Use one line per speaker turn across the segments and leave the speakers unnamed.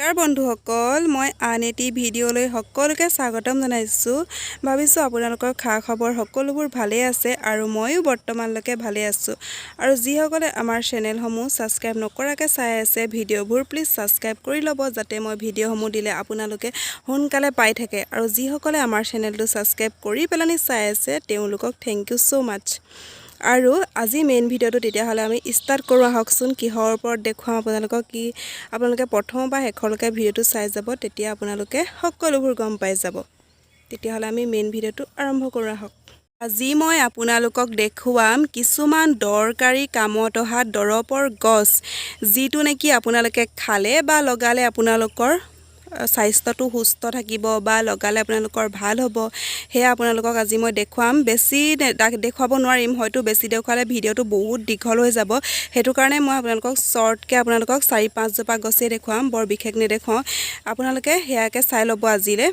নমস্কাৰ বন্ধুসকল মই আন এটি ভিডিঅ'লৈ সকলোকে স্বাগতম জনাইছোঁ ভাবিছোঁ আপোনালোকৰ খা খবৰ সকলোবোৰ ভালে আছে আৰু ময়ো বৰ্তমানলৈকে ভালে আছোঁ আৰু যিসকলে আমাৰ চেনেলসমূহ সাবস্ক্ৰাইব নকৰাকৈ চাই আছে ভিডিঅ'বোৰ প্লিজ সাবস্ক্ৰাইব কৰি ল'ব যাতে মই ভিডিঅ'সমূহ দিলে আপোনালোকে সোনকালে পাই থাকে আৰু যিসকলে আমাৰ চেনেলটো সাবস্ক্ৰাইব কৰি পেলানি চাই আছে তেওঁলোকক থ্যাংক ইউ সো মাচ আৰু আজি মেইন ভিডিঅ'টো তেতিয়াহ'লে আমি ষ্টাৰ্ট কৰোঁ আহকচোন কিহৰ ওপৰত দেখুৱাম আপোনালোকক কি আপোনালোকে প্ৰথম বা শেষলৈকে ভিডিঅ'টো চাই যাব তেতিয়া আপোনালোকে সকলোবোৰ গম পাই যাব তেতিয়াহ'লে আমি মেইন ভিডিঅ'টো আৰম্ভ কৰোঁ আহক আজি মই আপোনালোকক দেখুৱাম কিছুমান দৰকাৰী কামত অহা দৰৱৰ গছ যিটো নেকি আপোনালোকে খালে বা লগালে আপোনালোকৰ স্বাস্থ্যটো সুস্থ থাকিব বা লগালে আপোনালোকৰ ভাল হ'ব হেয়া আপোনালোকক আজি মই দেখুৱাম বেছি দেখুৱাব নোৱাৰিম হয়তো বেছি দেখুৱালে ভিডিঅ'টো বহুত দীঘল হৈ যাব হেতু কাৰণে মই আপোনালোকক শৰ্টকে আপোনালোকক 4-5 জোপা গছে দেখুৱাম বৰ বিশেষ নেদেখাও আপোনালোকে হেয়াকে চাই ল'ব আজিলে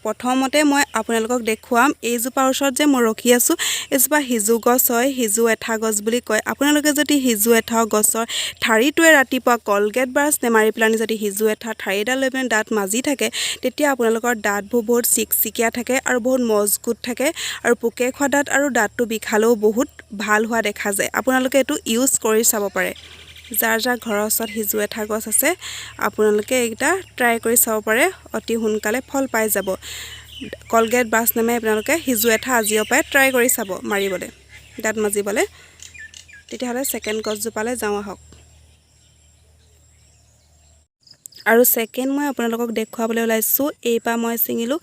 প্ৰথমতে মই আপোনালোকক দেখুৱাম এইজোপাৰ ওচৰত যে মই ৰখি আছো এজোপা হিজু গছ হয় হিজু এঠা গছ বুলি কয় আপোনালোকে যদি হিজু এঠা গছৰ ঠাৰিটোৱে ৰাতিপুৱা কলগেট ব্ৰাছ নেমাৰি প্লানি যদি হিজু এঠা ঠাৰিডাল লৈ পেনে দাঁত মাজি থাকে তেতিয়া আপোনালোকৰ দাঁতবোৰ বহুত চিকচিকিয়া থাকে আৰু বহুত মজবুত থাকে আৰু পোকে খোৱা দাঁত আৰু দাঁতটো বিখালেও বহুত ভাল হোৱা দেখা যায় আপোনালোকে এটো ইউজ কৰি চাব পাৰে যাৰ যাৰ ঘৰৰ ওচৰত হিজু এঠা গছ আছে আপোনালোকে এইটা ট্ৰাই কৰি চাব পাৰে অতি সোনকালে ফল পাই যাব কলগেট ব্ৰাছ নামে আপোনালোকে হিজু এঠা আজিও পায় ট্ৰাই কৰি চাব মাৰিবলে দাঁত মাজিবলে তেতিয়াহ'লে সেকেন্ড গছজোপালে যাওঁ আহক আৰু সেকেন্ড মই আপোনালোকক দেখুৱাবলৈ ওলাইছো এইপা মই চিঙিলো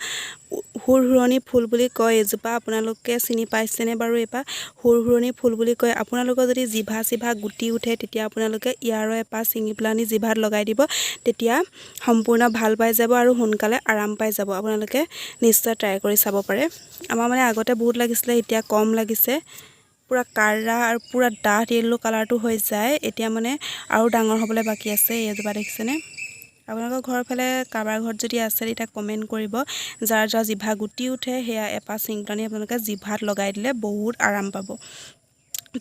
হুৰহুৰণী ফুল বুলি কয় এজোপা আপোনালোকে চিনি পাইছেনে বাৰু এপা হুৰহুৰণী ফুল বুলি কয় আপোনালোকৰ যদি জিভা গুটি উঠে তেতিয়া আপোনালোকে ইয়াৰো এপা চিঙি প্লানি জিভাত লগাই দিব তেতিয়া সম্পূৰ্ণ ভাল পাই যাব আৰু সোনকালে আৰাম পাই যাব আপোনালোকে নিশ্চয় ট্ৰাই কৰি চাব পাৰে আমাৰ মানে আগতে বহুত লাগিছিলে এতিয়া কম লাগিছে পুৰা কাৰা আৰু পুৰা ডাঠ ইয়েলো কালাৰটো হৈ যায় এতিয়া মানে আৰু ডাঙৰ হ'বলৈ বাকি আছে এজোপা দেখিছেনে আপোনালোকৰ ঘৰৰ ফালে কাবাৰ ঘৰত যদি আছে এটা কমেন্ট কৰিব যাৰ যাৰ জিভা গুটি উঠে হেয়া এপা চিংটনি আপোনালোকে জিভাত লগাই দিলে বহুত আৰাম পাব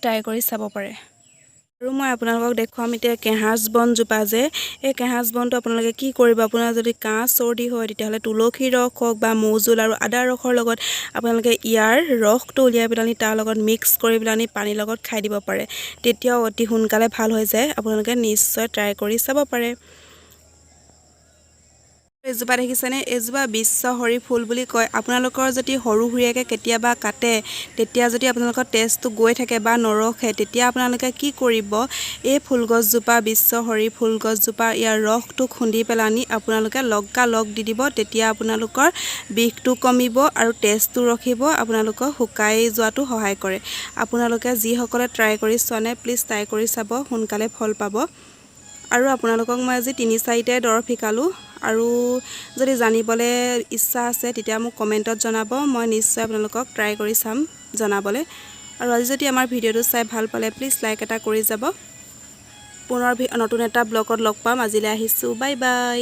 ট্ৰাই কৰি চাব পাৰে আৰু মই আপোনালোকক দেখুৱাম এতিয়া কেহাজ বন জোপা যে এই কেহাজ বনটো আপোনালোকে কি কৰিব আপোনাৰ যদি কাহ চৰ্দি হয় তেতিয়াহ'লে তুলসী ৰস হওক বা মৌজুল আৰু আদা ৰসৰ লগত আপোনালোকে ইয়াৰ ৰসটো উলিয়াই পেলানি তাৰ লগত মিক্স কৰি পেলানি পানী লগত খাই দিব পাৰে তেতিয়াও অতি সোনকালে ভাল হৈ যায় আপোনালোকে নিশ্চয় ট্ৰাই কৰি চাব পাৰে এজোপা দেখিছেনে এজোপা বিশ্বহৰি ফুল বুলি কয় আপোনালোকৰ যদি হৰু হুৰিয়াকে কেতিয়াবা কাটে তেতিয়া যদি আপোনালোকৰ তেজটো গৈ থাকে বা নৰখে তেতিয়া আপোনালোকে কি কৰিব এই ফুলগছজোপা বিশ্বহৰি ফুলগছজোপা ইয়াৰ ৰসটো খুন্দি পেলানি আপোনালোকে লগ দি দিব তেতিয়া আপোনালোকৰ বিষটো কমিব আৰু তেজটো ৰখিব আপোনালোকক শুকাই যোৱাটো সহায় কৰে আপোনালোকে যিসকলে ট্ৰাই কৰি চোৱানে প্লিজ ট্ৰাই কৰি চাব সোনকালে ফল পাব আৰু আপোনালোকক মই আজি 3-4টা দৰৱ শিকালো আৰু যদি জানিবলৈ ইচ্ছা আছে তেতিয়া মোক কমেন্টত জনাব মই নিশ্চয় আপোনালোকক ট্ৰাই কৰি চাম জনাবলে আৰু আজি যদি আমাৰ ভিডিঅ'টো চাই ভাল পালে প্লিজ লাইক এটা কৰি যাব পুনৰ নতুন এটা ব্লগত লগ পাম আজিলৈ আহিছো বাই বাই